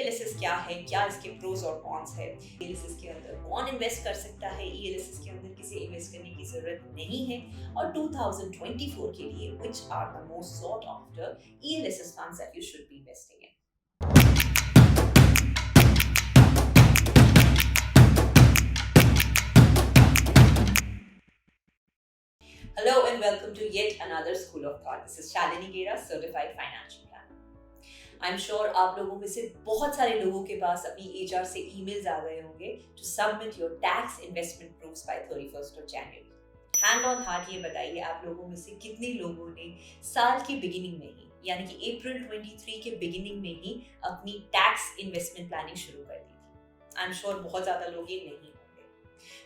ELSS क्या है, क्या इसके प्रोज और कॉन्स है, ELSS के अंदर कौन इन्वेस्ट कर सकता है, ELSS के अंदर किसे इन्वेस्ट करने की जरूरत नहीं है, और 2024 के लिए which are the most sought after ELSS funds that you should be investing in. Hello and welcome to yet another School of Thought. This is Shalini Gera, Certified Financial Planner. I'm sure आप लोगों में से बहुत सारे लोगों के पास अपनी HR से emails आ गए होंगे to submit your tax investment proofs by 31st of January. Hand on heart ये बताइए आप लोगों में से कितने लोगों ने साल के beginning में ही यानी कि अप्रैल 23 के beginning में ही अपनी tax investment planning शुरू कर दी थी. I'm sure बहुत ज़्यादा लोग ये नहीं होंगे,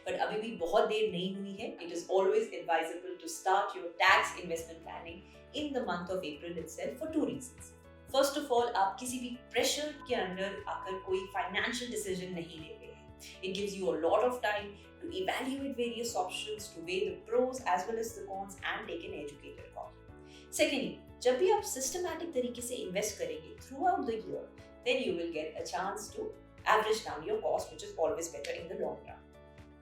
but अभी भी बहुत देर नहीं हुई है. It is always advisable to start your tax investment planning in the month of April itself for two reasons. First of all, आप किसी भी प्रेशर के अंदर आकर कोई फाइनेंशियल डिसीजन नहीं ले रहे हैं. It gives you a lot of time to evaluate various options, to weigh the pros as well as the cons and take an educated call. Secondly, जब भी आप सिस्टमैटिक तरीके से इन्वेस्ट करेंगे throughout the year, then you will get a chance to average down your cost, which is always better in the long run.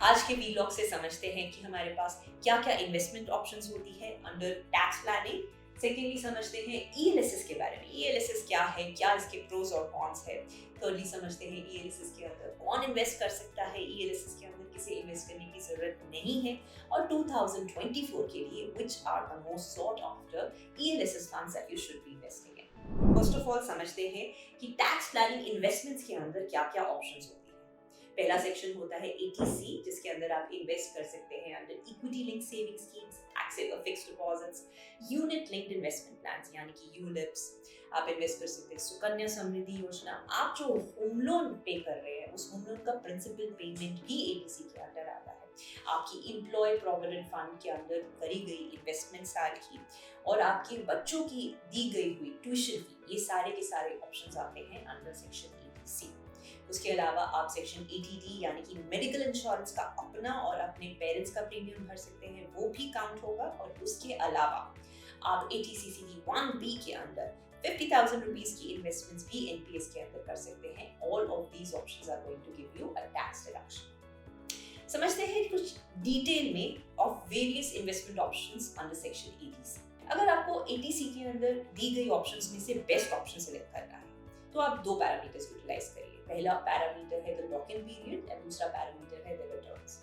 आज के vlog से समझते हैं कि हमारे पास क्या क्या इन्वेस्टमेंट ऑप्शंस होती है अंडर टैक्स प्लानिंग. सेकेंडली, समझते हैं ELSS के बारे में. ELSS क्या है, क्या इसके प्रोज और कॉन्स है. थर्डली, समझते हैं ELSS के अंदर कौन इन्वेस्ट कर सकता है, ELSS के अंदर किसे इन्वेस्ट करने की जरूरत नहीं है, और 2024 के लिए which are the most sought after ELSS funds that you should be investing in. First of all समझते हैं कि टैक्स प्लानिंग इन्वेस्टमेंट्स के अंदर क्या क्या ऑप्शंस होती है. पहला सेक्शन होता है ATC, जिसके अंदर आप इन्वेस्ट कर सकते हैं under equity link saving schemes, taxable fixed deposits, unit linked investment plans यानी कि ULIPs. आप इन्वेस्ट कर सकते हैं सुकन्या समृद्धि योजना. आप जो होम लोन पे कर रहे हैं उस होम लोन का प्रिंसिपल पेमेंट भी ATC के अंदर आता है. आपकी एम्प्लॉय प्रोविडेंट फंड के अंदर करी गई इन्वेस्टमेंट साल की और आपके बच्चों की दी गई हुई ट्यूशन फी, ये सारे के सारे ऑप्शंस आते हैं अंडर सेक्शन ATC. उसके अलावा आप सेक्शन ATD यानी कि मेडिकल इंश्योरेंस का अपना और अपने पेरेंट्स का प्रीमियम भर सकते हैं, वो भी काउंट होगा. और उसके अलावा आप ATCCD 1B के अंदर 50,000 रुपीस की इन्वेस्टमेंट्स भी NPS के अंदर कर सकते हैं. All of these options are going to give you a tax deduction. समझते हैं कुछ डिटेल में of various investment options under section ATC. अगर आपको ATC के अंदर दी गई ऑप्शंस में से बेस्ट ऑप्शन सिलेक्ट करना है तो आप दो पैरामीटर्स यूटिलाइज करिए. पहला पैरामीटर है the lock in period and दूसरा पैरामीटर है the returns.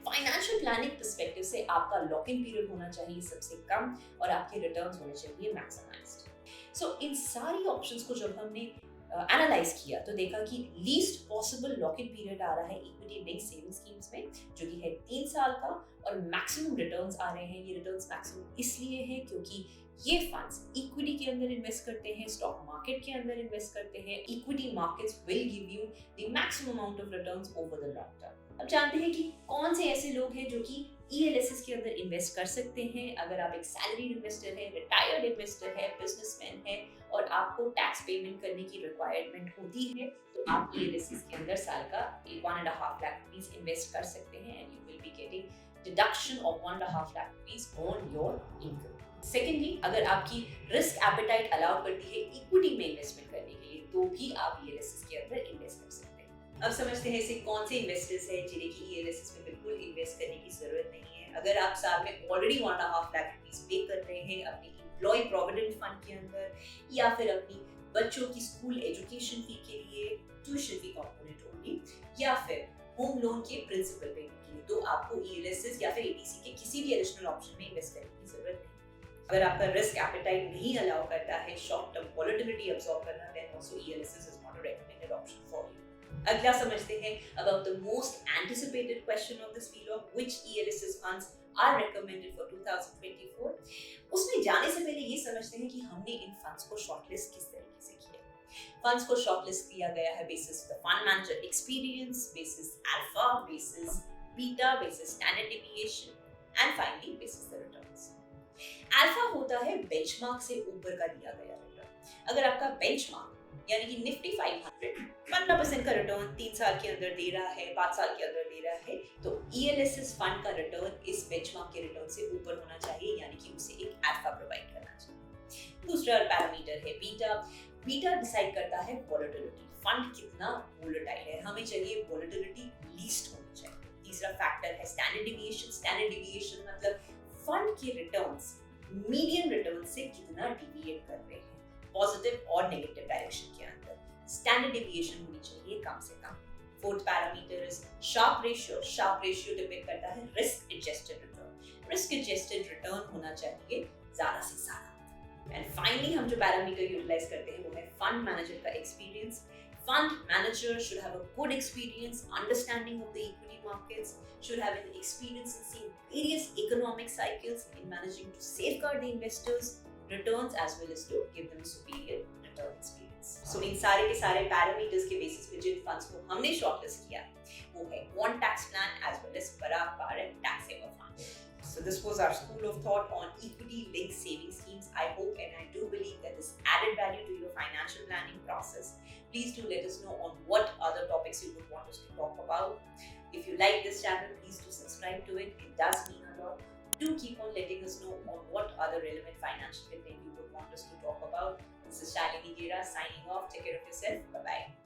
Financial planning perspective से आपका लॉक इन पीरियड होना चाहिए सबसे कम और आपके रिटर्न्स होने चाहिए मैक्सिमाइज्ड. सो इन सारी ऑप्शंस को जब हमने एनालाइज किया तो देखा कि least possible lock in period आ रहा है इक्विटी लिंक सेविंग स्कीम्स में, जो कि है 3 साल का, और मैक्सिमम रिटर्न्स आ रहे हैं. ये रिटर्न्स मैक्सिमम इसलिए है क्योंकि ये फंड्स इक्विटी के अंदर इन्वेस्ट करते हैं, स्टॉक मार्केट के अंदर इन्वेस्ट करते हैं. Equity markets will give you the maximum amount of returns over the long term. अब जानते हैं कि कौन से ऐसे लोग हैं जो कि ELSS के अंदर इन्वेस्ट कर सकते हैं. अगर आप एक सैलरीड इन्वेस्टर है, रिटायर्ड इन्वेस्टर है, बिजनेसमैन है और आपको टैक्स पेमेंट करने की रिक्वायरमेंट होती है तो आप ELSS के अंदर साल का 1.5 लाख रुपीस इन्वेस्ट कर सकते हैं and you will be getting deduction of 1.5 lakh rupees on your income. Secondly, अगर आपकी रिस्क एपेटाइट अलाउ करती है इक्विटी में इन्वेस्टमेंट करने के लिए तो भी आप ELSS के अंदर इन्वेस्ट कर सकते हैं. अब समझते हैं ऐसे कौन से इन्वेस्टर्स हैं जिन्हें कि ELSS में बिल्कुल इन्वेस्ट करने की जरूरत नहीं है. अगर आप साल में ऑलरेडी 1.5 लाख रुपीस पे कर रहे हैं अपनी एम्प्लॉय प्रोविडेंट फंड के अंदर या फिर अपनी बच्चों की स्कूल एजुकेशन फी के लिए ट्यूशन फी कंपोनेंट ओनली या फिर होम लोन के प्रिंसिपल पेमेंट के लिए, तो आपको ELSS या फिर ATC के किसी भी एडिशनल ऑप्शन में इन्वेस्ट करने की जरूरत नहीं. अगर आपका रिस्क एपेटाइट नहीं अलाउ करता है शॉर्ट टर्म वोलेटिलिटी अब्सॉर्ब करना, then also ELSS is not a recommended option for you. अगला समझते हैं about the most anticipated question of this vlog, which ELSS funds are recommended for 2024. उसमें जाने से पहले ये समझते हैं कि हमने इन फंड्स को शॉर्टलिस्ट किस तरीके से किया. फंड्स को शॉर्टलिस्ट किया गया है basis the fund manager experience, basis alpha, basis beta, basis standard deviation and finally basis the returns. Alpha होता है बेंचमार्क से ऊपर का दिया गया रिटर्न. अगर आपका बेंचमार्क यानी कि निफ्टी 500 15% का रिटर्न 3 साल के अंदर दे रहा है, 5 साल के अंदर दे रहा है, तो ELSS फंड का रिटर्न इस बेंचमार्क के रिटर्न से ऊपर होना चाहिए, यानी कि उसे एक अल्फा प्रोवाइड करना चाहिए. दूसरा पैरामीटर है बीटा. बीटा डिसाइड करता है वोलेटिलिटी, फंड कितना वोलेटाइल है, हमें चाहिए वोलेटिलिटी लीस्ट होनी चाहिए। तीसरा फैक्टर है स्टैंडर्ड डिविएशन। स्टैंडर्ड डिविएशन मतलब फंड के रिटर्न्स मीडियन रिटर्न से कितना डिविएट कर रहे हैं पॉजिटिव और नेगेटिव डायरेक्शन के अंदर। स्टैंडर्ड डिविएशन होनी चाहिए कम से कम। Fourth parameter is Sharpe ratio. Sharpe ratio depend करता है risk adjusted return. Risk adjusted return होना चाहिए ज्यादा से ज्यादा। एंड फाइनली हम जो पैरामीटर यूटिलाइज करते हैं वो है फंड मैनेजर का experience. Fund manager should have a good experience, understanding of the equity markets, should have an experience in seeing various economic cycles in managing to safeguard the investors' returns as well as to give them superior return experience. So इन सारे के सारे parameters के basis पे जिन funds को हमने shortlist किया वो है one tax plan as well as Parag Bharat tax saver fund. So this was our school of thought on equity linked saving schemes. I hope and I do believe that this added value to your financial planning process. Please do let us know on what other topics you would want us to talk about. If you like this channel, please do subscribe to it. It does mean a lot. Do keep on letting us know on what other relevant financial content you would want us to talk about. This is Shalini Gera signing off. Take care of yourself. Bye-bye.